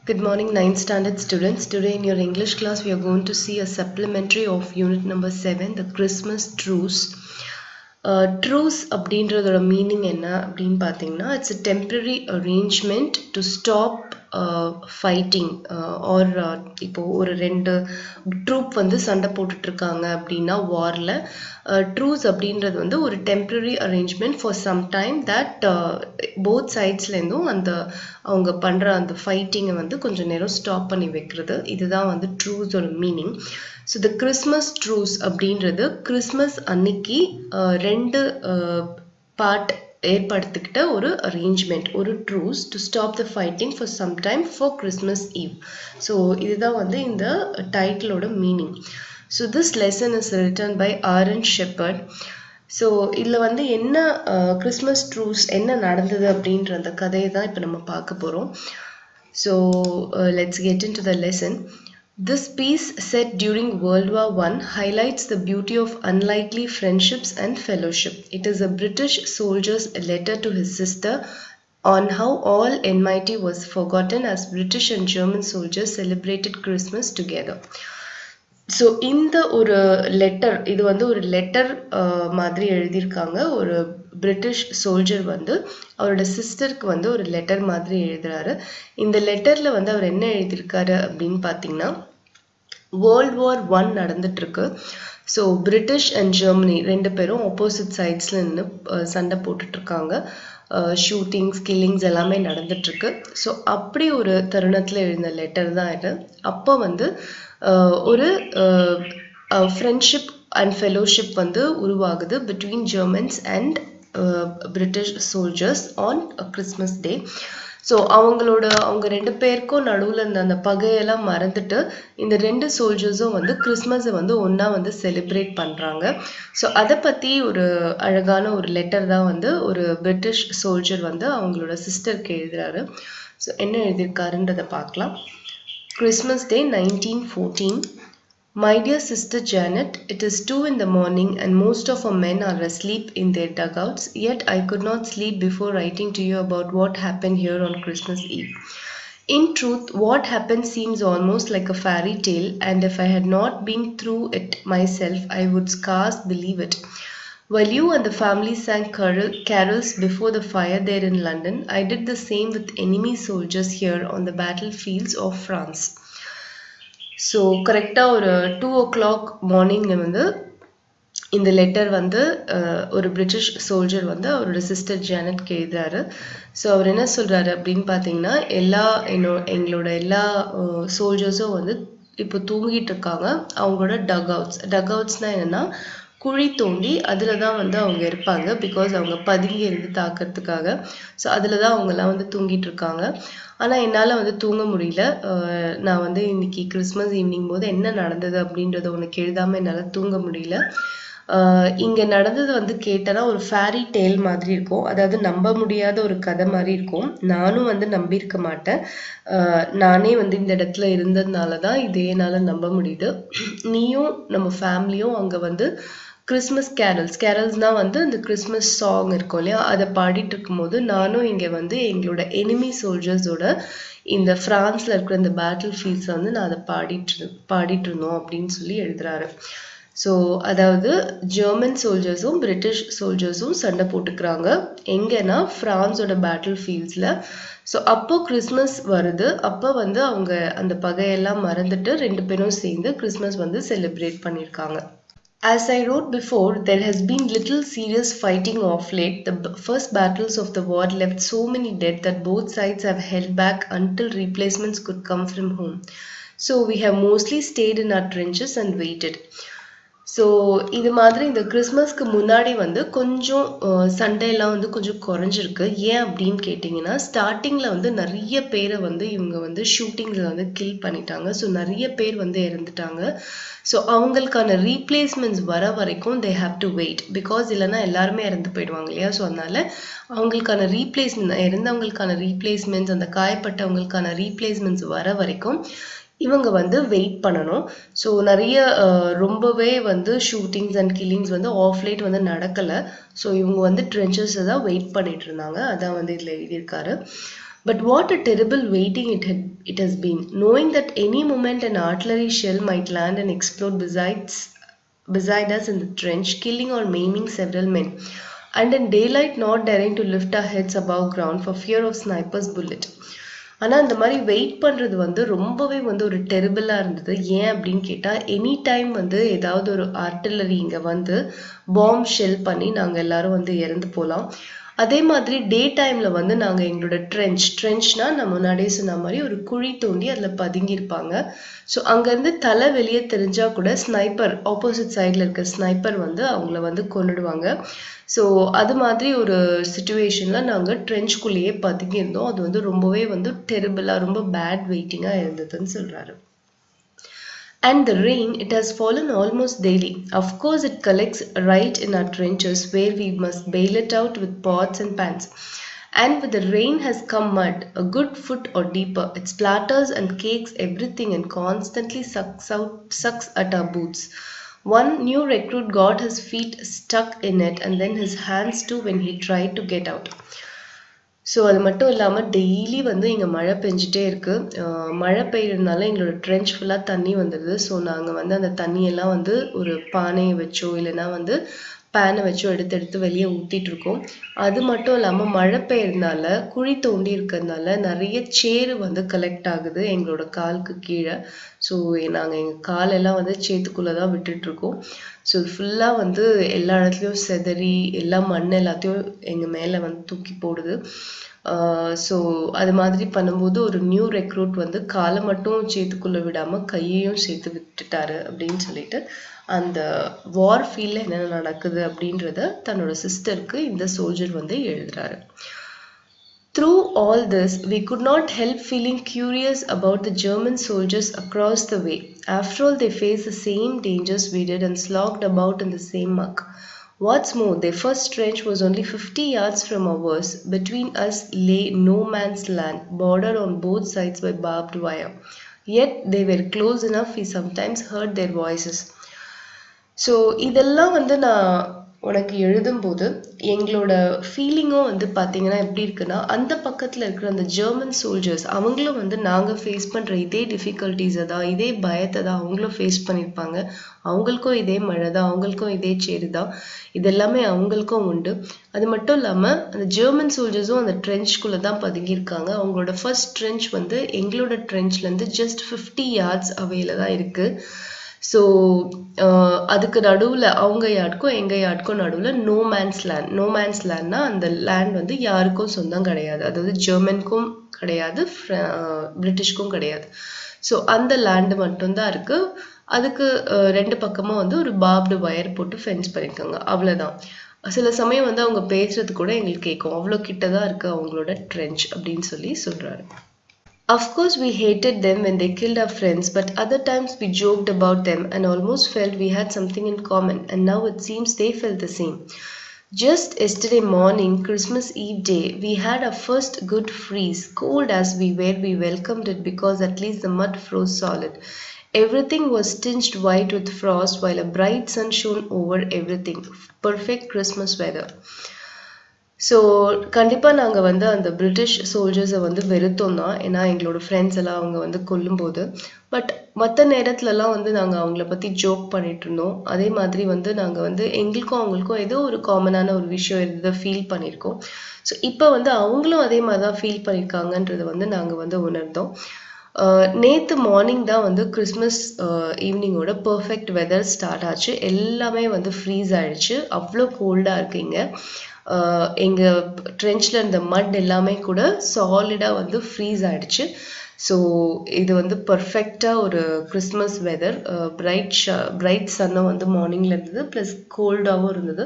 Good morning 9th standard students. Today in your English class we are going to see a supplementary of unit number 7, the Christmas truce. Truce அப்படின்றதோட meaning என்ன அப்படின்னு பார்த்தீங்கன்னா it's a temporary arrangement to stop fighting or இப்போ ஒரு ரெண்டு troupe வந்து சண்டை போட்டுட்டு இருக்காங்க அப்படின்னா வார்ல ட்ரூஸ் அப்படின்றது வந்து ஒரு temporary arrangement for some time that both சைட்ஸ்லேருந்தும் அந்த அவங்க பண்ணுற அந்த ஃபைட்டிங்கை வந்து கொஞ்சம் நேரம் ஸ்டாப் பண்ணி வைக்கிறது, இதுதான் வந்து ட்ரூஸோட meaning. So the Christmas truce அப்படின்றது கிறிஸ்மஸ் அன்னைக்கு ரெண்டு பார்ட் ஏற்படுத்திக்கிட்ட ஒரு அரேஞ்ச்மெண்ட், ஒரு truce to stop the fighting for some time for Christmas eve. So இதுதான் வந்து இந்த டைட்டிலோட meaning. So this lesson is written by Aaron Shepherd. So இதில் வந்து என்ன கிறிஸ்மஸ் ட்ரூஸ் என்ன நடந்தது அப்படின்ற அந்த கதையை தான் இப்போ நம்ம பார்க்க போகிறோம். So let's get in to the lesson. This peace set during World War I highlights the beauty of unlikely friendships and fellowship. It is a British soldier's letter to his sister on how all enmity was forgotten as British and German soldiers celebrated Christmas together. So இந்த ஒரு letter, இது வந்து ஒரு letter மாதிரி எழுதியிருக்காங்க. ஒரு British soldier வந்து அவரோட சிஸ்டருக்கு வந்து ஒரு லெட்டர் மாதிரி எழுதுறாரு. இந்த லெட்டரில் வந்து அவர் என்ன எழுதியிருக்காரு அப்படின்னு பார்த்தீங்கன்னா, வேர்ல்ட் வார் I நடந்துட்டு இருக்கு. ஸோ பிரிட்டிஷ் அண்ட் ஜெர்மனி ரெண்டு பேரும் ஆப்போசிட் சைட்ஸ்ல நின்று சண்டை போட்டுட்டு இருக்காங்க. ஷூட்டிங்ஸ், கில்லிங்ஸ் எல்லாமே நடந்துட்டு இருக்கு. ஸோ அப்படி ஒரு தருணத்தில் எழுந்த லெட்டர் தான் இது. அப்போ வந்து ஒரு ஃப்ரெண்ட்ஷிப் அண்ட் ஃபெலோஷிப் வந்து உருவாகுது between Germans and British soldiers on Christmas day. So அவங்க ரெண்டு பேருக்கும் நடுவில் இருந்த அந்த பகையெல்லாம் மறந்துட்டு இந்த ரெண்டு சோல்ஜர்ஸும் வந்து கிறிஸ்மஸை வந்து ஒன்றா வந்து செலிப்ரேட் பண்ணுறாங்க. ஸோ அதை பற்றி ஒரு அழகான ஒரு லெட்டர் தான் வந்து ஒரு பிரிட்டிஷ் சோல்ஜர் வந்து அவங்களோட சிஸ்டருக்கு எழுதுறாரு. ஸோ என்ன எழுதியிருக்காருன்றதை பார்க்கலாம். Christmas Day 1914. My dear sister Janet, it is 2 in the morning and most of our men are asleep in their dugouts, yet I could not sleep before writing to you about what happened here on Christmas Eve. In truth, what happened seems almost like a fairy tale, and if I had not been through it myself, I would scarce believe it. While you and the family sang carols before the fire there in London, I did the same with enemy soldiers here on the battlefields of France. So கரெக்டாக ஒரு 2 o'clock morning வந்து இந்த letter வந்து ஒரு British soldier வந்து அவரோட sister ஜானட்க்கு எழுதுறாரு. So அவர் என்ன சொல்கிறாரு அப்படின்னு பார்த்தீங்கன்னா, எங்களோட எல்லா சோல்ஜர்ஸும் வந்து இப்போ தூங்கிட்டு இருக்காங்க. அவங்களோட டக்அவுட்ஸ்னால் என்னென்னா குழி தோண்டி அதில் தான் வந்து அவங்க இருப்பாங்க. பிகாஸ் அவங்க பதுங்கி இருந்து தாக்கிறதுக்காக. ஸோ அதில் தான் அவங்கெல்லாம் வந்து தூங்கிட்டு இருக்காங்க. ஆனால் என்னால் வந்து தூங்க முடியல. நான் வந்து இன்னைக்கு கிறிஸ்மஸ் ஈவினிங் போது என்ன நடந்தது அப்படின்றத உனக்கு எழுதாமல் என்னால் தூங்க முடியல. இங்கே நடந்தது வந்து கேட்டனா ஒரு ஃபேரி டேல் மாதிரி இருக்கும். அதாவது நம்ப முடியாத ஒரு கதை மாதிரி இருக்கும். நானும் வந்து நம்பியிருக்க மாட்டேன். நானே வந்து இந்த இடத்துல இருந்ததுனால தான் இதே என்னால் நம்ப முடியுது. நீயும் நம்ம ஃபேமிலியும் அங்கே வந்து கிறிஸ்மஸ் கேரல்ஸ்னால் வந்து இந்த கிறிஸ்மஸ் சாங் இருக்கும் இல்லையா, அதை பாடிட்டு இருக்கும்போது நானும் இங்கே வந்து எங்களோட எனிமி சோல்ஜர்ஸோட இந்த ஃப்ரான்ஸில் இருக்கிற இந்த பேட்டில் ஃபீல்ட்ஸை வந்து நான் அதை பாடிட்டு இருந்தோம் அப்படின்னு சொல்லி எழுதுறாரு. ஸோ அதாவது ஜெர்மன் சோல்ஜர்ஸும் பிரிட்டிஷ் சோல்ஜர்ஸும் சண்டை போட்டுக்கிறாங்க. எங்கன்னா ஃப்ரான்ஸோட பேட்டில் ஃபீல்ட்ஸில். ஸோ அப்போ கிறிஸ்மஸ் வருது. அப்போ வந்து அவங்க அந்த பகையெல்லாம் மறந்துட்டு ரெண்டு பேரும் சேர்ந்து கிறிஸ்மஸ் வந்து செலிப்ரேட் பண்ணியிருக்காங்க. As I wrote before, there has been little serious fighting of late. The first battles of the war left so many dead that both sides have held back until replacements could come from home. So we have mostly stayed in our trenches and waited. So இது மாதிரி இந்த கிறிஸ்மஸ்க்கு முன்னாடி வந்து கொஞ்சம் சண்டையெல்லாம் வந்து கொஞ்சம் குறைஞ்சிருக்கு. ஏன் அப்படின்னு கேட்டிங்கன்னா, ஸ்டார்டிங்கில் வந்து நிறைய பேரை வந்து இவங்க வந்து ஷூட்டிங்கில் வந்து கில் பண்ணிட்டாங்க. ஸோ நிறைய பேர் வந்து இறந்துட்டாங்க. ஸோ அவங்களுக்கான ரீப்ளேஸ்மெண்ட்ஸ் வர வரைக்கும் they have to wait. Because இல்லைன்னா எல்லாருமே இறந்து போயிடுவாங்க இல்லையா. ஸோ அதனால அவங்களுக்கான இறந்தவங்களுக்கான ரீப்ளேஸ்மெண்ட்ஸ், அந்த காயப்பட்டவங்களுக்கான ரீப்ளேஸ்மெண்ட்ஸ் வர வரைக்கும் இவங்க வந்து வெயிட் பண்ணணும். ஸோ நிறைய ரொம்பவே வந்து ஷூட்டிங்ஸ் அண்ட் கில்லிங்ஸ் வந்து ஆஃப்லைட் வந்து நடக்கலை. ஸோ இவங்க வந்து ட்ரென்ச்சஸை தான் வெயிட் பண்ணிட்டு இருந்தாங்க. அதான் வந்து இதில் எழுதியிருக்காரு. But what a terrible waiting it has been, knowing that any moment an artillery shell might land and explode beside us in the trench, killing or maiming several men, and in daylight not daring to lift our heads above ground for fear of sniper's bullet. ஆனால் அந்த மாதிரி wait பண்ணுறது வந்து ரொம்பவே வந்து ஒரு டெரிபிளாக இருந்தது. ஏன் அப்படின்னு கேட்டால், எனி டைம் வந்து ஏதாவது ஒரு ஆர்ட்டிலரி இங்கே வந்து பாம்பு ஷெல் பண்ணி நாங்கள் எல்லாரும் வந்து இறந்து போகலாம். அதே மாதிரி டே டைமில் வந்து நாங்கள் எங்களோட ட்ரென்ச்னா நான் முன்னாடியே சொன்ன மாதிரி ஒரு குழி தோண்டி அதில் பதுங்கியிருப்பாங்க. ஸோ அங்கேருந்து தலை வெளியே தெரிஞ்சால் கூட ஸ்னைப்பர், ஆப்போசிட் சைடில் இருக்க ஸ்னைப்பர் வந்து அவங்கள வந்து கொன்னுடுவாங்க. ஸோ அது மாதிரி ஒரு சுச்சுவேஷனில் நாங்கள் ட்ரென்ச்குள்ளேயே பதுங்கியிருந்தோம். அது வந்து ரொம்பவே வந்து டெரிபிளாக, ரொம்ப பேட் வெயிட்டிங்காக இருந்ததுன்னு சொல்கிறாரு. And the rain, it has fallen almost daily. Of course, it collects right in our trenches where we must bail it out with pots and pans. And with the rain has come mud, a good foot or deeper. It splatters and cakes everything and constantly sucks at our boots. One new recruit got his feet stuck in it and then his hands too when he tried to get out. So அது மட்டும் இல்லாமல் daily வந்து இங்கே மழை பெஞ்சிட்டே இருக்குது. மழை பெய்யறதுனால எங்களோட trench ஃபுல்லாக தண்ணி வந்துடுது. ஸோ நாங்கள் வந்து அந்த தண்ணியெல்லாம் வந்து ஒரு பானையை வச்சோ இல்லைன்னா வந்து பேனை வச்சோ எடுத்து வெளியே ஊற்றிட்டுருக்கோம். அது மட்டும் இல்லாமல் மழை பெய்யறதுனால குழி தோண்டி இருக்கிறதுனால நிறைய சேறு வந்து கலெக்ட் ஆகுது எங்களோட காலுக்கு கீழே. ஸோ நாங்கள் எங்கள் காலெல்லாம் வந்து சேத்துக்குள்ளே தான் விட்டுட்ருக்கோம். ஸோ ஃபுல்லாக வந்து எல்லா இடத்துலையும் செதறி எல்லா மண் எல்லாத்தையும் எங்கள் மேலே வந்து தூக்கி போடுது. ஸோ அது மாதிரி பண்ணும்போது ஒரு நியூ ரெக்ரூட் வந்து காலை மட்டும் சேத்துக்குள்ளே விடாமல் கையையும் சேர்த்து விட்டுட்டாரு அப்படின்னு சொல்லிட்டு அந்த வார் ஃபீல்டில் என்னென்ன நடக்குது அப்படின்றத தன்னோட சிஸ்டருக்கு இந்த சோல்ஜர் வந்து எழுதுறாரு. Through all this, we could not help feeling curious about the German soldiers across the way. After all, they faced the same dangers we did and slogged about in the same muck. What's more, their first trench was only 50 yards from ours. Between us lay no man's land, bordered on both sides by barbed wire. Yet they were close enough we sometimes heard their voices. So இதெல்லாம் வந்து நான் உனக்கு எழுதும்போது எங்களோட ஃபீலிங்கும் வந்து பார்த்தீங்கன்னா எப்படி இருக்குன்னா, அந்த பக்கத்தில் இருக்கிற அந்த ஜெர்மன் சோல்ஜர்ஸ் அவங்களும் வந்து நாங்கள் ஃபேஸ் பண்ணுற இதே டிஃபிகல்ட்டிஸை தான், இதே பயத்தை தான் அவங்களும் ஃபேஸ் பண்ணியிருப்பாங்க. அவங்களுக்கும் இதே மழை தான், அவங்களுக்கும் இதே சேரு தான், இதெல்லாமே அவங்களுக்கும் உண்டு. அது மட்டும் இல்லாமல் அந்த ஜெர்மன் சோல்ஜர்ஸும் அந்த ட்ரென்ச்குள்ளே தான் பதுங்கியிருக்காங்க. அவங்களோட ஃபர்ஸ்ட் ட்ரென்ச் வந்து எங்களோட ட்ரென்ச்லேருந்து ஜஸ்ட் 50 yards அவையில் தான் இருக்குது. ஸோ அதுக்கு நடுவில் அவங்க யாருக்கும் எங்கள் யாருக்கும் நடுவில் நோ மேன்ஸ் லேண்ட்னா அந்த லேண்ட் வந்து யாருக்கும் சொந்தம் கிடையாது. அதாவது ஜெர்மனுக்கும் கிடையாது, பிரிட்டிஷ்க்கும் கிடையாது. ஸோ அந்த லேண்டு மட்டும்தான் இருக்குது. அதுக்கு ரெண்டு பக்கமும் வந்து ஒரு பார்ப்டு வயர் போட்டு ஃபென்ஸ் பண்ணியிருக்காங்க, அவ்வளோதான். சில சமயம் வந்து அவங்க பேசுறது கூட எங்களுக்கு கேட்கும், அவ்வளோ கிட்ட தான் இருக்குது அவங்களோட ட்ரென்ச் அப்படின்னு சொல்கிறாரு. Of course, we hated them when they killed our friends, but other times we joked about them and almost felt we had something in common, and now it seems they felt the same. Just yesterday morning, Christmas Eve day, we had our first good freeze. Cold as we were, we welcomed it because at least the mud froze solid. Everything was tinged white with frost while a bright sun shone over everything. Perfect Christmas weather. So கண்டிப்பாக நாங்கள் வந்து அந்த British சோல்ஜர்ஸை வந்து வெறுத்தோம் தான். ஏன்னா எங்களோட friends எல்லாம் அவங்க வந்து கொல்லும்போது. பட் மற்ற நேரத்துலலாம் வந்து நாங்கள் அவங்கள பற்றி ஜோக் பண்ணிட்டு இருந்தோம். அதே மாதிரி வந்து நாங்கள் வந்து எங்களுக்கும் அவங்களுக்கும் ஏதோ ஒரு காமனான ஒரு விஷயம் இருந்ததை ஃபீல் பண்ணியிருக்கோம். ஸோ இப்போ வந்து அவங்களும் அதே மாதிரி தான் ஃபீல் பண்ணியிருக்காங்கன்றதை வந்து நாங்கள் வந்து உணர்ந்தோம். நேற்று மார்னிங் தான் வந்து கிறிஸ்மஸ் ஈவினிங்கோட பர்ஃபெக்ட் வெதர் ஸ்டார்ட் ஆச்சு. எல்லாமே வந்து ஃப்ரீஸ் ஆயிடுச்சு, அவ்வளோ கோல்டாக இருக்குங்க. எங்கள் ட்ரென்ச்சில் இருந்த மட் எல்லாமே கூட சாலிடாக வந்து ஃப்ரீஸ் ஆகிடுச்சு. ஸோ இது வந்து பர்ஃபெக்டாக ஒரு கிறிஸ்மஸ் வெதர். பிரைட் சன்னும் வந்து மார்னிங்கில் இருந்தது, ப்ளஸ் கோல்டாகவும் இருந்தது.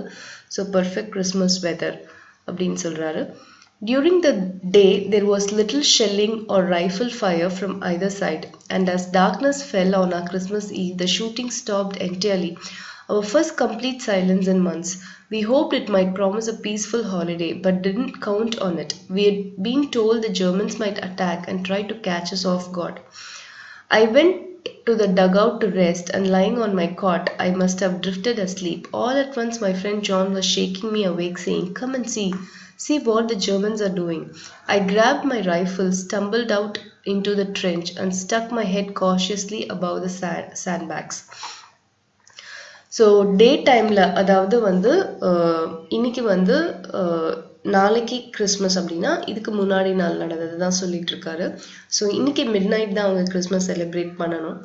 ஸோ பர்ஃபெக்ட் கிறிஸ்மஸ் வெதர் அப்படின்னு சொல்கிறாரு. During the day, there was little shelling or rifle fire from either side, and as darkness fell on our Christmas Eve, the shooting stopped entirely. Our first complete silence in months. We hoped it might promise a peaceful holiday, but didn't count on it. We had been told the Germans might attack and try to catch us off guard. I went to the dugout to rest, and lying on my cot, I must have drifted asleep. All at once, my friend John was shaking me awake, saying, "Come and see." See what the Germans are doing. I grabbed my rifle, stumbled out into the trench, and stuck my head cautiously above the sandbags. So day டைமில் அதாவது வந்து இன்னைக்கு வந்து நாளைக்கு Christmas அப்படின்னா இதுக்கு முன்னாடி நாள் நடந்தது தான் சொல்லிட்டு இருக்காரு. ஸோ இன்னைக்கு மிட் நைட் தான் அவங்க கிறிஸ்மஸ் செலிப்ரேட் பண்ணணும்.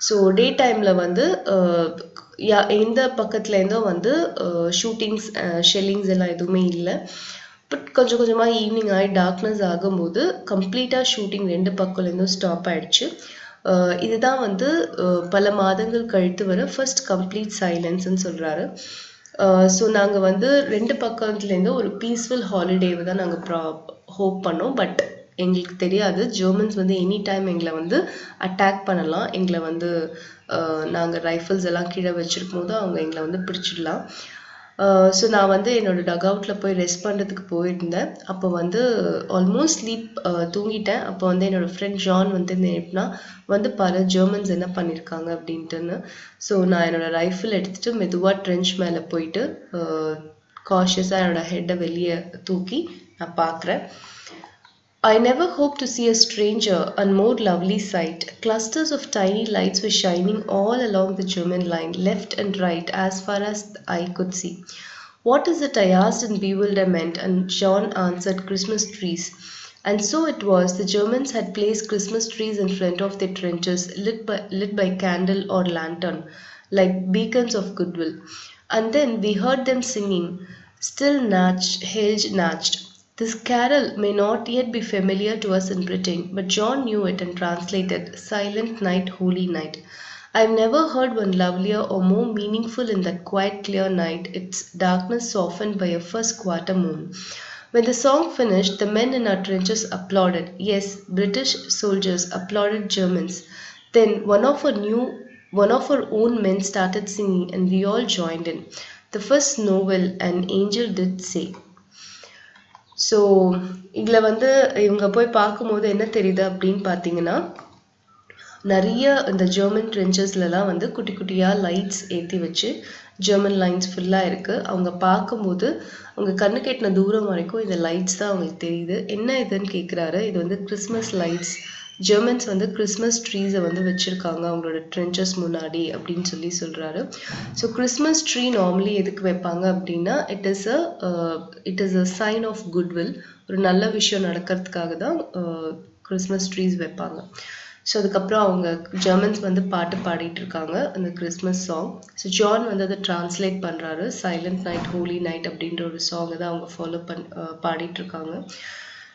ஸோ டே டைமில் வந்து எந்த பக்கத்துலேருந்தோ வந்து ஷூட்டிங்ஸ் ஷெல்லிங்ஸ் எல்லாம் எதுவுமே இல்லை. பட் கொஞ்சம் கொஞ்சமாக ஈவினிங் ஆகி டார்க்னஸ் ஆகும்போது கம்ப்ளீட்டாக ஷூட்டிங் 2 பக்கம்லேருந்தும் ஸ்டாப் ஆயிடுச்சு. இதுதான் வந்து பல மாதங்கள் கழித்து வர ஃபர்ஸ்ட் கம்ப்ளீட் சைலன்ஸ்ன்னு சொல்கிறாரு. ஸோ நாங்கள் வந்து 2 பக்கத்துலேருந்து ஒரு பீஸ்ஃபுல் ஹாலிடேவை தான் நாங்கள் ஹோப் பண்ணோம். பட் எங்களுக்கு தெரியாது ஜெர்மன்ஸ் வந்து எனி டைம் எங்களை வந்து அட்டாக் பண்ணலாம். எங்களை வந்து நாங்கள் ரைஃபிள்ஸ் எல்லாம் கீழே வச்சிருக்கும் போது அவங்க எங்களை வந்து பிடிச்சிடலாம். ஸோ நான் வந்து என்னோடய டக் அவுட்டில் போய் ரெஸ்ட் பண்ணுறதுக்கு போயிருந்தேன். அப்போ வந்து ஆல்மோஸ்ட் ஸ்லீப் தூங்கிட்டேன். அப்போ வந்து என்னோடய ஃப்ரெண்ட் ஜான் வந்து நினைப்புனா வந்து பாரு ஜெர்மன்ஸ் என்ன பண்ணியிருக்காங்க அப்படின்ட்டுன்னு. ஸோ நான் என்னோடய ரைஃபிள் எடுத்துகிட்டு மெதுவாக ட்ரென்ச் மேலே போயிட்டு காஷியஸாக என்னோடய ஹெட்டை வெளியே தூக்கி நான் பார்க்குறேன். I never hoped to see a stranger and more lovely sight. Clusters of tiny lights were shining all along the German line, left and right, as far as the eye could see. What is it? I asked in bewilderment, and John answered, Christmas trees. And so it was. The Germans had placed Christmas trees in front of their trenches, lit by candle or lantern, like beacons of goodwill. And then we heard them singing, still Helge natched. This carol may not yet be familiar to us in Britain, but John knew it and translated, Silent Night, Holy Night. I've never heard one lovelier or more meaningful in that quiet clear night, its darkness softened by a first quarter moon. When the song finished, the men in our trenches applauded. Yes, British soldiers applauded Germans. Then one of our own men started singing and we all joined in. The first novel an angel did say. So இதில் வந்து இவங்க போய் பார்க்கும்போது என்ன தெரியுது அப்படின்னு பார்த்தீங்கன்னா நிறைய இந்த ஜெர்மன் ட்ரென்ச்சஸ்லலாம் வந்து குட்டி குட்டியாக லைட்ஸ் ஏற்றி வச்சு ஜெர்மன் லைன்ஸ் ஃபுல்லாக இருக்குது. அவங்க பார்க்கும்போது அவங்க கண்ணு கெட்டின தூரம் வரைக்கும் இந்த லைட்ஸ் தான் அவங்களுக்கு தெரியுது. என்ன இதுன்னு கேட்குறாரு. இது வந்து கிறிஸ்மஸ் லைட்ஸ். ஜெர்மன்ஸ் வந்து கிறிஸ்மஸ் ட்ரீஸை வந்து வச்சுருக்காங்க அவங்களோட ட்ரென்ச்சஸ் முன்னாடி அப்படின்னு சொல்கிறாரு. ஸோ கிறிஸ்மஸ் ட்ரீ நார்மலி எதுக்கு வைப்பாங்க அப்படின்னா it is a sign of goodwill. ஒரு நல்ல விஷயம் நடக்கிறதுக்காக தான் கிறிஸ்மஸ் ட்ரீஸ் வைப்பாங்க. ஸோ அதுக்கப்புறம் அவங்க ஜெர்மன்ஸ் வந்து பாட்டு பாடிட்டு இருக்காங்க அந்த கிறிஸ்மஸ் சாங். ஸோ ஜான் வந்து அதை டிரான்ஸ்லேட் பண்ணுறாரு. சைலண்ட் நைட் ஹோலி நைட் அப்படின்ற ஒரு சாங்கை தான் அவங்க ஃபாலோ பாடிட்டு இருக்காங்க.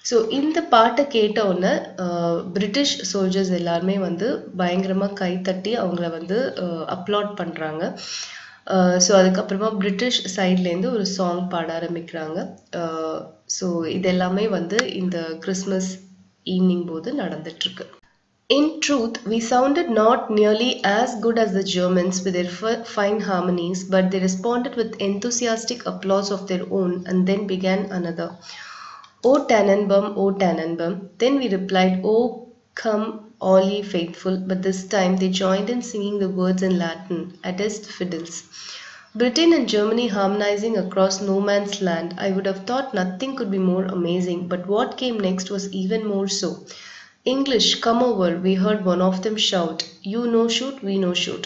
ஸோ இந்த பாட்டை கேட்ட உடனே பிரிட்டிஷ் சோல்ஜர்ஸ் எல்லாருமே வந்து பயங்கரமாக கைத்தட்டி அவங்கள வந்து அப்லாட் பண்ணுறாங்க. ஸோ அதுக்கப்புறமா பிரிட்டிஷ் சைட்லேருந்து ஒரு சாங் பாட ஆரம்பிக்கிறாங்க. ஸோ இதெல்லாமே வந்து இந்த கிறிஸ்மஸ் ஈவினிங் போது நடந்துட்டுருக்கு. In truth, we sounded not nearly as good as the Germans with their fine harmonies, but they responded with enthusiastic applause of their own, and then began another. O Tannenbaum, O Tannenbaum. Then we replied, O come all ye faithful, but this time they joined in singing the words in Latin, adest fideles. Britain and Germany harmonizing across no man's land. I would have thought nothing could be more amazing, but what came next was even more so. English, come over, we heard one of them shout. You no shoot, we no shoot.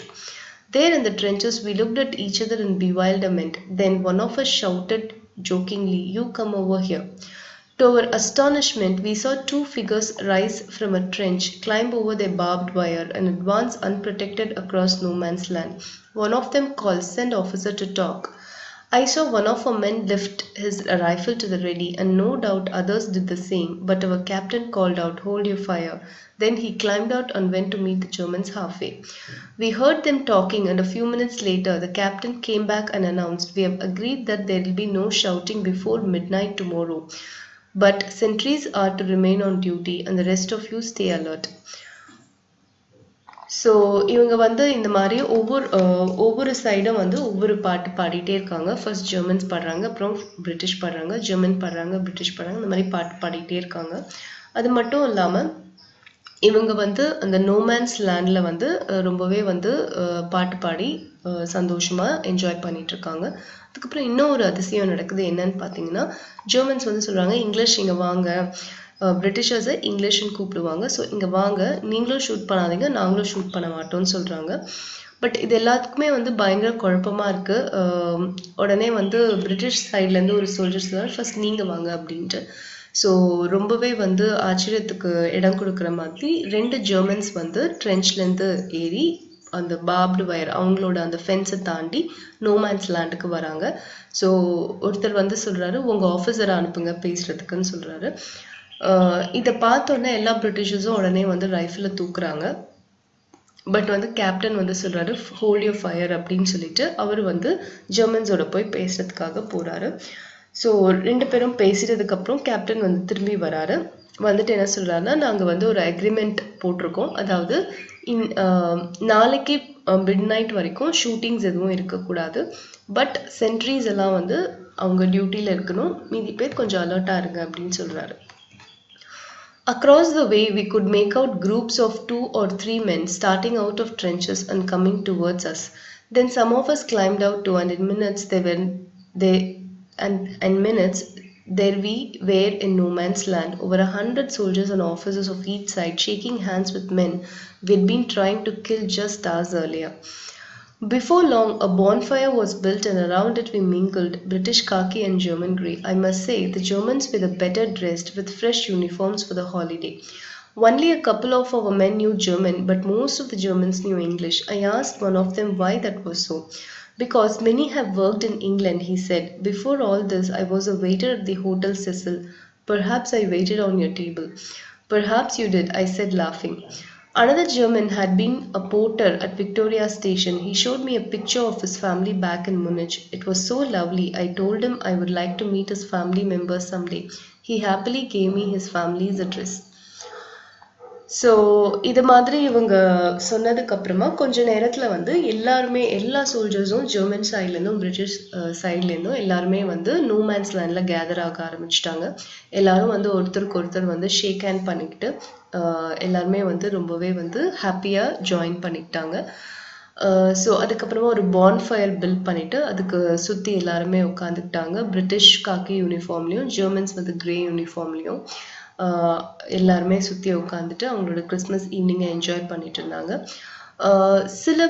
There in the trenches we looked at each other in bewilderment. Then one of us shouted jokingly, you come over here. To our astonishment, we saw 2 figures rise from a trench, climb over their barbed wire, and advance unprotected across no man's land. One of them called, send officer to talk. I saw one of our men lift his rifle to the ready, and no doubt others did the same, but our captain called out, hold your fire. Then he climbed out and went to meet the Germans halfway. We heard them talking, and a few minutes later, the captain came back and announced, we have agreed that there will be no shouting before midnight tomorrow. But sentries are to remain on duty and the rest of you stay alert. So இவங்க வந்து இந்த மாதிரி ஒவ்வொரு சைடும் வந்து ஒவ்வொரு பாட்டு பாடிட்டே இருக்காங்க. ஃபர்ஸ்ட் ஜெர்மன்ஸ் பாடுறாங்க, அப்புறம் பிரிட்டிஷ் பாடுறாங்க, ஜெர்மன் பாடுறாங்க, பிரிட்டிஷ் பாடுறாங்க, இந்த மாதிரி பாட்டு பாடிட்டே இருக்காங்க. அது மட்டும் இல்லாமல் இவங்க வந்து அந்த நோமேன்ஸ் லேண்ட்ல வந்து ரொம்பவே வந்து பாட்டு பாடி சந்தோஷமா என்ஜாய் பண்ணிட்டு இருக்காங்க. அதுக்கப்புறம் இன்னும் ஒரு அதிசயம் நடக்குது. என்னன்னு பார்த்தீங்கன்னா, ஜெர்மன்ஸ் வந்து சொல்றாங்க, இங்கிலீஷ் இங்க வாங்க, பிரிட்டிஷர்ஸை இங்கிலீஷ்னு கூப்பிடுவாங்க. ஸோ இங்க வாங்க, நீங்களும் ஷூட் பண்ணாதீங்க, நாங்களும் ஷூட் பண்ண மாட்டோம்னு சொல்றாங்க. பட் இது எல்லாத்துக்குமே வந்து பயங்கர குழப்பமா இருக்கு. உடனே வந்து பிரிட்டிஷ் சைட்லேருந்து ஒரு சோல்ஜர்ஸ் ஃபர்ஸ்ட் நீங்க வாங்க அப்படின்ட்டு. ஸோ ரொம்பவே வந்து ஆச்சரியத்துக்கு இடம் கொடுக்குற மாதிரி 2 ஜெர்மன்ஸ் வந்து ட்ரென்ச்லேருந்து ஏறி அந்த பார்ப்டு வயர் அவங்களோட அந்த ஃபென்ஸை தாண்டி நோமேன்ஸ் லேண்டுக்கு வராங்க. ஸோ ஒருத்தர் வந்து சொல்றாரு, உங்க ஆஃபீஸரை அனுப்புங்க பேசுறதுக்குன்னு சொல்றாரு. இதை பார்த்தோன்னே எல்லா பிரிட்டிஷர்ஸும் உடனே வந்து ரைஃபிளை தூக்குறாங்க. பட் வந்து கேப்டன் வந்து சொல்றாரு, ஹோல்ட் யூர் ஃபயர் அப்படின்னு சொல்லிட்டு அவர் வந்து ஜெர்மன்ஸோட போய் பேசுறதுக்காக போறாரு. ஸோ 2 பேரும் பேசிட்டதுக்கு அப்புறம் கேப்டன் வந்து திரும்பி வராரு. வந்துட்டு என்ன சொல்றாருன்னா, நாங்கள் வந்து ஒரு அக்ரிமெண்ட் போட்டிருக்கோம். அதாவது நாளைக்கு மிட் நைட் வரைக்கும் ஷூட்டிங்ஸ் எதுவும் இருக்கக்கூடாது. பட் சென்ட்ரிஸ் எல்லாம் வந்து அவங்க டியூட்டியில் இருக்கணும். மீதி பேர் கொஞ்சம் அலர்ட்டாக இருங்க அப்படின்னு சொல்றாரு. Across the way, we could make out groups of 2 or 3 men starting out of trenches and coming towards us. Then some of us climbed out too, and in minutes there we were in no man's land. Over 100 soldiers and officers of each side shaking hands with men we'd been trying to kill just hours earlier. Before long, a bonfire was built and around it we mingled British khaki and German grey. I must say, the Germans were the better dressed with fresh uniforms for the holiday. Only a couple of our men knew German, but most of the Germans knew English. I asked one of them why that was so. Because many have worked in England, he said. Before all this, I was a waiter at the Hotel Cecil. Perhaps I waited on your table. Perhaps you did, I said, laughing. Another German had been a porter at Victoria Station. He showed me a picture of his family back in Munich. It was so lovely. I told him I would like to meet his family members someday. He happily gave me his family's address. So இது மாதிரி இவங்க சொன்னதுக்கு அப்புறமா கொஞ்ச நேரத்தில் வந்து எல்லா சோல்ஜர்ஸும் German சைட்லேருந்தும் British சைட்லேருந்தும் எல்லாருமே வந்து நோமேன்ஸ் லேண்டில் கேதர் ஆக ஆரம்பிச்சிட்டாங்க. எல்லாரும் வந்து ஒருத்தருக்கு ஒருத்தர் வந்து ஷேக் ஹேண்ட் பண்ணிக்கிட்டு எல்லாருமே வந்து ரொம்பவே வந்து ஹாப்பியாக ஜாயின் பண்ணிக்கிட்டாங்க. ஸோ அதுக்கப்புறமா ஒரு பான்ஃபயர் பில்ட் பண்ணிவிட்டு அதுக்கு சுற்றி எல்லாருமே உட்காந்துக்கிட்டாங்க. பிரிட்டிஷ் காக்கி யூனிஃபார்ம்லேயும் ஜெர்மன்ஸ் வந்து கிரே யூனிஃபார்ம்லேயும் எல்லாருமே சுற்றி உட்காந்துட்டு அவங்களோட கிறிஸ்மஸ் ஈவினிங்கை என்ஜாய் பண்ணிட்டு இருந்தாங்க. சில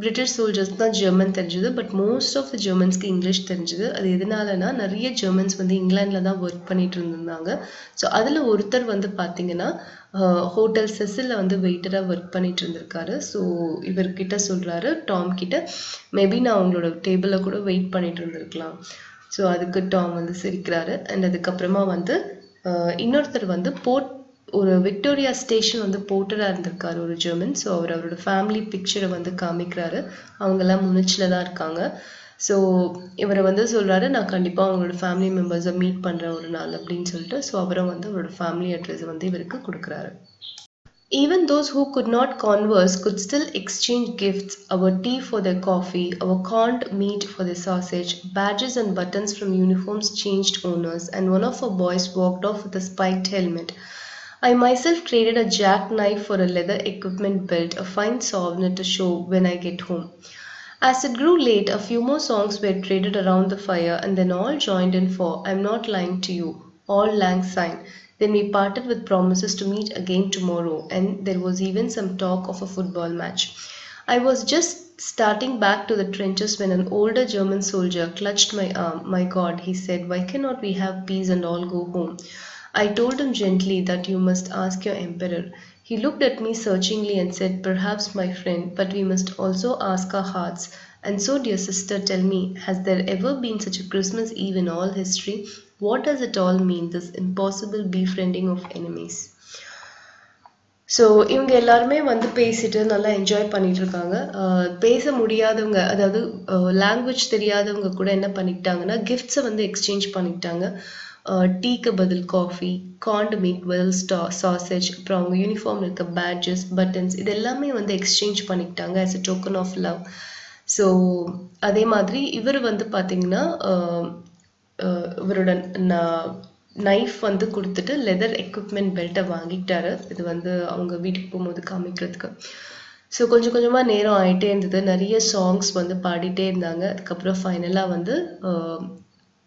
பிரிட்டிஷ் சோல்ஜர்ஸ் தான் ஜெர்மன் தெரிஞ்சுது, பட் மோஸ்ட் ஆஃப் த ஜெர்மன்ஸ்க்கு இங்கிலீஷ் தெரிஞ்சுது. அது எதனாலனா நிறைய ஜெர்மன்ஸ் வந்து இங்கிலாண்டில் தான் ஒர்க் பண்ணிட்டு இருந்திருந்தாங்க. ஸோ அதில் ஒருத்தர் வந்து பார்த்தீங்கன்னா ஹோட்டல் செசிலில் வந்து வெயிட்டராக ஒர்க் பண்ணிட்டு இருந்திருக்காரு. ஸோ இவர்கிட்ட சொல்கிறாரு, டாம் கிட்ட, மேபி நான் அவங்களோட டேபிளில் கூட வெயிட் பண்ணிட்டு இருந்திருக்கலாம். ஸோ அதுக்கு டாம் வந்து சிரிக்கிறாரு. அண்ட் அதுக்கப்புறமா வந்து இன்னொருத்தர் வந்து ஒரு விக்டோரியா ஸ்டேஷன் வந்து போர்ட்டராக இருந்திருக்காரு ஒரு ஜெர்மன். ஸோ அவரோட ஃபேமிலி பிக்சரை வந்து காமிக்கிறாரு. அவங்கெல்லாம் முனிச்சில் தான் இருக்காங்க. ஸோ இவரை வந்து சொல்கிறாரு, நான் கண்டிப்பாக அவங்களோட ஃபேமிலி மெம்பர்ஸை மீட் பண்ணுறேன் ஒரு நாள் அப்படின்னு சொல்லிட்டு. ஸோ அவரும் வந்து அவரோட ஃபேமிலி அட்ரஸை வந்து இவருக்கு கொடுக்குறாரு. Even those who could not converse could still exchange gifts, our tea for their coffee, our corned meat for their sausage, badges and buttons from uniforms changed owners, and one of our boys walked off with a spiked helmet. I myself traded a jackknife for a leather equipment belt, a fine souvenir to show when I get home. As it grew late, a few more songs were traded around the fire, and then all joined in for I'm Not Lying to You, Auld Lang Syne. Then we parted with promises to meet again tomorrow, and there was even some talk of a football match. I was just starting back to the trenches when an older German soldier clutched my arm. My God, he said, why cannot we have peace and all go home? I told him gently that you must ask your emperor. He looked at me searchingly and said, perhaps, my friend, but we must also ask our hearts. And so, dear sister, tell me, has there ever been such a Christmas Eve in all history? What does it all mean, this impossible befriending of enemies? So இவங்க எல்லாருமே வந்து பேசிட்டு நல்லா enjoy பண்ணிட்டு இருக்காங்க. பேச முடியாதவங்க, அதாவது லாங்குவேஜ் தெரியாதவங்க கூட என்ன பண்ணிக்கிட்டாங்கன்னா கிஃப்ட்ஸை வந்து எக்ஸ்சேஞ்ச் பண்ணிக்கிட்டாங்க. டீக்கு பதில் காஃபி, கார்ன்டு மீட் பதில் சாசேஜ், அப்புறம் அவங்க யூனிஃபார்ம் இருக்க பேட்ஜஸ், பட்டன்ஸ், இது எல்லாமே வந்து எக்ஸ்சேஞ்ச் பண்ணிக்கிட்டாங்க as a token of love. So அதே மாதிரி இவர் வந்து பார்த்தீங்கன்னா இவரோட நைஃப் வந்து கொடுத்துட்டு லெதர் எக்யூப்மெண்ட் பெல்ட்டை வாங்கிட்டாரு. இது வந்து அவங்க வீட்டுக்கு போகும்போது காமிக்கிறதுக்கு. ஸோ கொஞ்சம் கொஞ்சமாக நேரம் ஆகிட்டே இருந்தது. நிறைய சாங்ஸ் வந்து பாடிட்டே இருந்தாங்க. அதுக்கப்புறம் ஃபைனலாக வந்து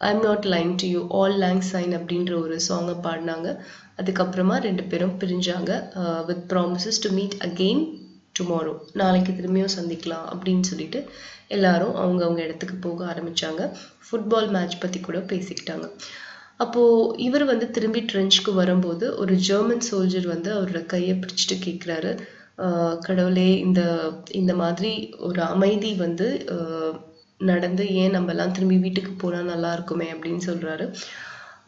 I'm not lying to you, auld lang syne அப்படின்ற ஒரு சாங்கை பாடினாங்க. அதுக்கப்புறமா 2 பேரும் பிரிஞ்சாங்க. With promises to meet again tomorrow, நாளைக்கு திரும்பியும் சந்திக்கலாம் அப்படின்னு சொல்லிட்டு எல்லாரும் அவங்க இடத்துக்கு போக ஆரம்பிச்சாங்க. ஃபுட்பால் மேட்ச் பற்றி கூட பேசிக்கிட்டாங்க. அப்போது இவர் வந்து திரும்பி ட்ரெஞ்சுக்கு வரும்போது ஒரு ஜெர்மன் சோல்ஜர் வந்து அவரோட கையை பிடிச்சிட்டு கேட்குறாரு, கடவுளே, இந்த மாதிரி ஒரு அமைதி வந்து நடந்து ஏன் நம்மலாம் திரும்பி வீட்டுக்கு போனால் நல்லா இருக்குமே அப்படின்னு சொல்கிறாரு.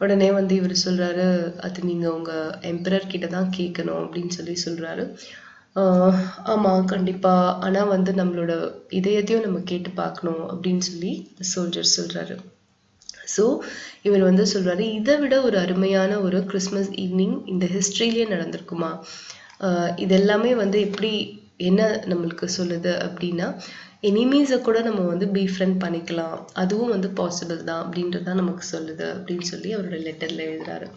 உடனே வந்து இவர் சொல்கிறாரு, அது நீங்கள் உங்கள் எம்பரர் கிட்ட தான் கேட்கணும் அப்படின்னு சொல்கிறாரு. ஆமாம் கண்டிப்பாக, ஆனால் வந்து நம்மளோட இதயத்தையும் நம்ம கேட்டு பார்க்கணும் அப்படின்னு சொல்லி சோல்ஜர் சொல்கிறாரு. ஸோ இவர் வந்து சொல்கிறாரு, இதை விட ஒரு அருமையான ஒரு கிறிஸ்மஸ் ஈவினிங் இந்த ஹிஸ்ட்ரியிலே நடந்திருக்குமா? இதெல்லாமே வந்து என்ன நம்மளுக்கு சொல்லுது அப்படின்னா, எனிமீஸை கூட நம்ம வந்து பீஃப்ரெண்ட் பண்ணிக்கலாம், அதுவும் வந்து பாசிபிள் தான் அப்படின்றதான் நமக்கு சொல்லுது அப்படின்னு சொல்லி அவரோட லெட்டரில் எழுதுறாரு.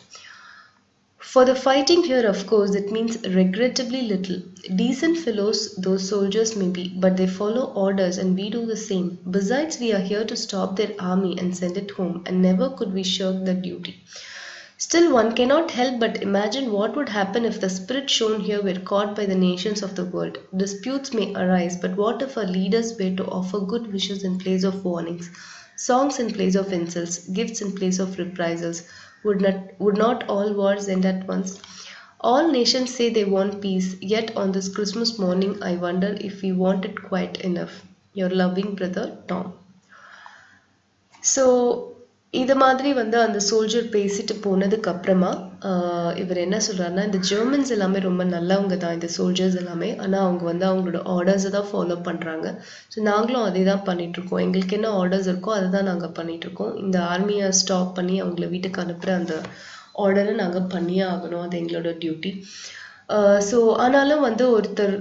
For the fighting here, of course, it means regrettably little. Decent fellows those soldiers may be, but they follow orders and we do the same. Besides, we are here to stop their army and send it home, and never could we shirk that duty. Still, one cannot help but imagine what would happen if the spirit shown here were caught by the nations of the world. Disputes may arise, but what if our leaders were to offer good wishes in place of warnings, songs in place of insults, gifts in place of reprisals? Would not all wars end at once? All nations say they want peace, yet on this Christmas morning I wonder if we want it quite enough. Your loving brother, Tom. So இது மாதிரி வந்து அந்த soldier பேசிட்டு போனதுக்கு அப்புறமா இவர் என்ன சொல்றாருன்னா, இந்த ஜெர்மன்ஸ் எல்லாமே ரொம்ப நல்லவங்க தான், இந்த சோல்ஜர்ஸ் எல்லாமே. ஆனால் அவங்க வந்து அவங்களோட ஆர்டர்ஸை தான் ஃபாலோ பண்ணுறாங்க. ஸோ நாங்களும் அதே தான் பண்ணிகிட்ருக்கோம். எங்களுக்கு என்ன ஆர்டர்ஸ் இருக்கோ அதை தான் நாங்கள் பண்ணிகிட்ருக்கோம். இந்த ஆர்மியை ஸ்டாப் பண்ணி அவங்கள வீட்டுக்கு அனுப்புகிற அந்த ஆர்டரை நாங்கள் பண்ணியே ஆகணும், அது எங்களோட டியூட்டி. ஸோ ஆனாலும் வந்து ஒருத்தர்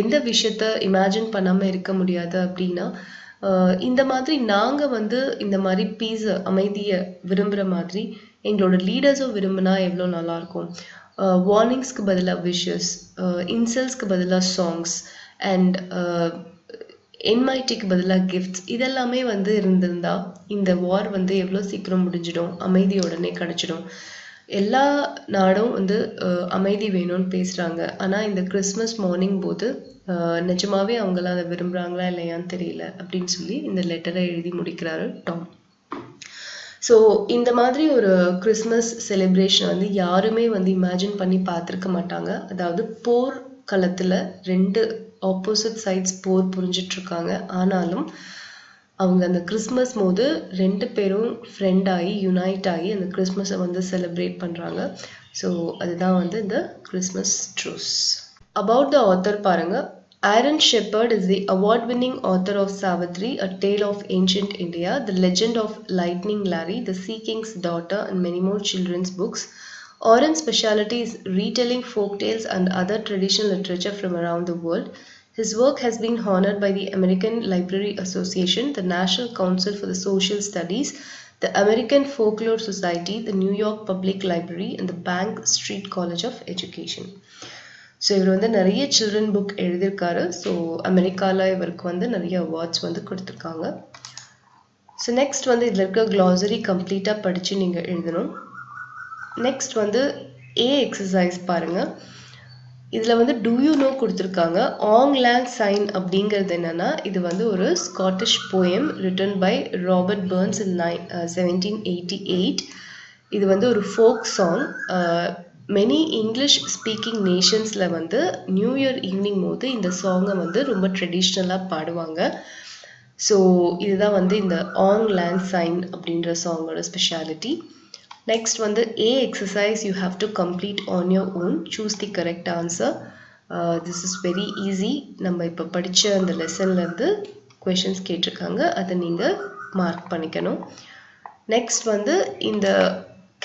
எந்த விஷயத்த இமேஜின் பண்ணாமல் இருக்க முடியாது அப்படின்னா, இந்த மாதிரி நாங்கள் வந்து இந்த மாதிரி பீஸை, அமைதியை விரும்புகிற மாதிரி எங்களோட லீடர்ஸும் விரும்பினா எவ்வளோ நல்லாயிருக்கும். வார்னிங்ஸ்க்கு பதிலாக விஷஸ், இன்சல்ட்ஸ்க்கு பதிலாக சாங்ஸ் அண்ட் என்மைட்டிக்கு பதிலாக கிஃப்ட்ஸ், இதெல்லாமே வந்து இருந்திருந்தா இந்த வார் வந்து எவ்வளோ சீக்கிரம் முடிஞ்சிடும், அமைதி உடனே கிடச்சிடும். எல்லா நாடும் வந்து அமைதி வேணும்னு பேசுகிறாங்க. ஆனால் இந்த கிறிஸ்மஸ் மார்னிங் போது நிஜமாவே அவங்களாம் அதை விரும்புகிறாங்களா இல்லையான்னு தெரியல அப்படின்னு சொல்லி இந்த லெட்டரை எழுதி முடிக்கிறாரு டாம். ஸோ இந்த மாதிரி ஒரு கிறிஸ்மஸ் செலிப்ரேஷன் வந்து யாருமே வந்து இமேஜின் பண்ணி பார்த்துருக்க மாட்டாங்க. அதாவது போர் களத்தில் 2 ஆப்போசிட் சைட்ஸ் போர் புரிஞ்சிட்ருக்காங்க. ஆனாலும் அவங்க அந்த கிறிஸ்மஸ் போது 2 பேரும் ஃப்ரெண்ட் ஆகி யுனைட் ஆகி அந்த கிறிஸ்மஸை வந்து செலிப்ரேட் பண்ணுறாங்க. ஸோ அதுதான் வந்து இந்த Christmas truce. About the author பாருங்க. Aaron Shepard is the award-winning author of Savitri, A Tale of Ancient India, The Legend of Lightning Larry, The Sea King's Daughter, and many more children's books. Aaron's specialty is retelling folk tales and other traditional literature from around the world. His work has been honored by the American Library Association, the National Council for the Social Studies, the American Folklore Society, the New York Public Library, and the Bank Street College of Education. So இவர் வந்து நிறைய children book எழுதியிருக்காரு. So அமெரிக்காவில் இவருக்கு வந்து நிறைய awards வந்து கொடுத்துருக்காங்க. ஸோ நெக்ஸ்ட் வந்து இதில் இருக்க க்ளாசரி கம்ப்ளீட்டாக படித்து நீங்கள் எழுதணும். நெக்ஸ்ட் வந்து ஏ எக்ஸசைஸ் பாருங்கள். இதில் வந்து டூ யூ நோ கொடுத்துருக்காங்க. ஆங் லாங் சைன் அப்படிங்கிறது என்னென்னா, இது வந்து ஒரு Scottish poem written by Robert Burns in 1788. இது வந்து ஒரு folk song. Many English speaking நேஷன்ஸில் வந்து நியூ இயர் ஈவினிங் போது இந்த சாங்கை வந்து ரொம்ப ட்ரெடிஷ்னலாக பாடுவாங்க. ஸோ இதுதான் வந்து இந்த ஆங் லாங் சைன் அப்படின்ற சாங்கோட ஸ்பெஷாலிட்டி. நெக்ஸ்ட் வந்து a exercise you have to complete on your own. Choose the correct answer. This is very easy. நம்ம இப்போ படித்த அந்த லெசன்லேருந்து கொஷின்ஸ் கேட்டிருக்காங்க, அதை நீங்கள் மார்க் பண்ணிக்கணும். நெக்ஸ்ட் வந்து இந்த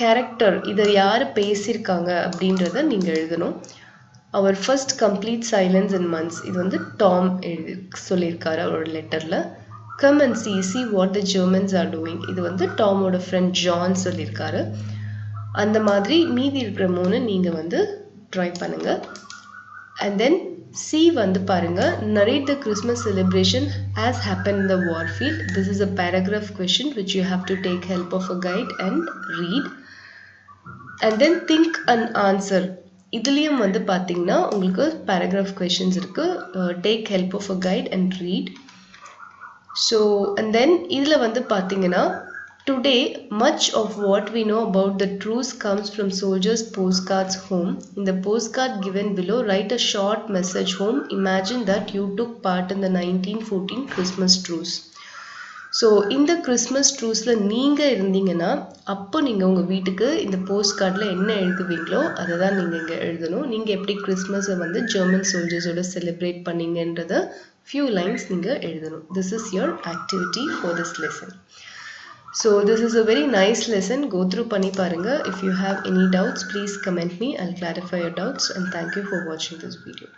கேரக்டர், இதை யார் பேசியிருக்காங்க அப்படின்றத நீங்கள் எழுதணும். அவர் first complete silence in months, இது வந்து டாம் சொல்லியிருக்காரு அவரோட லெட்டரில். Come and see what the Germans are doing. இது வந்து டாமோட ஃப்ரெண்ட் ஜான் சொல்லியிருக்காரு. அந்த மாதிரி மீதி இருக்கிற 3 நீங்க வந்து ட்ரை பண்ணுங்க. And then C வந்து பாருங்க, narrate the Christmas celebration as happened in the war field. This is a paragraph question which you have to take help of a guide and read. And then think and answer. இதுலயும் வந்து பாத்தீங்கன்னா உங்களுக்கு paragraph questions இருக்கு. Take help of a guide and read. So and then இதுல வந்து பாத்தீங்கன்னா today much of what we know about the truce comes from soldiers' postcards home. In the postcard given below, write a short message home. Imagine that you took part in the 1914 Christmas truce. So இந்த Christmas ட்ரூஸ்ல நீங்க இருந்தீங்கன்னா அப்போ நீங்க உங்க வீட்டுக்கு இந்த post கார்டில் என்ன எழுதுவீங்களோ அதை தான் நீங்க இங்க எழுதணும். நீங்க எப்படி கிறிஸ்மஸை வந்து ஜெர்மன் சோல்ஜர்ஸோட செலிப்ரேட் பண்ணீங்கன்றத few lines நீங்க எழுதணும். This is your activity for this lesson. So this is a very nice lesson. Go through பண்ணி பாருங்க. If you have any doubts, please comment me. I'll clarify your doubts and thank you for watching this video.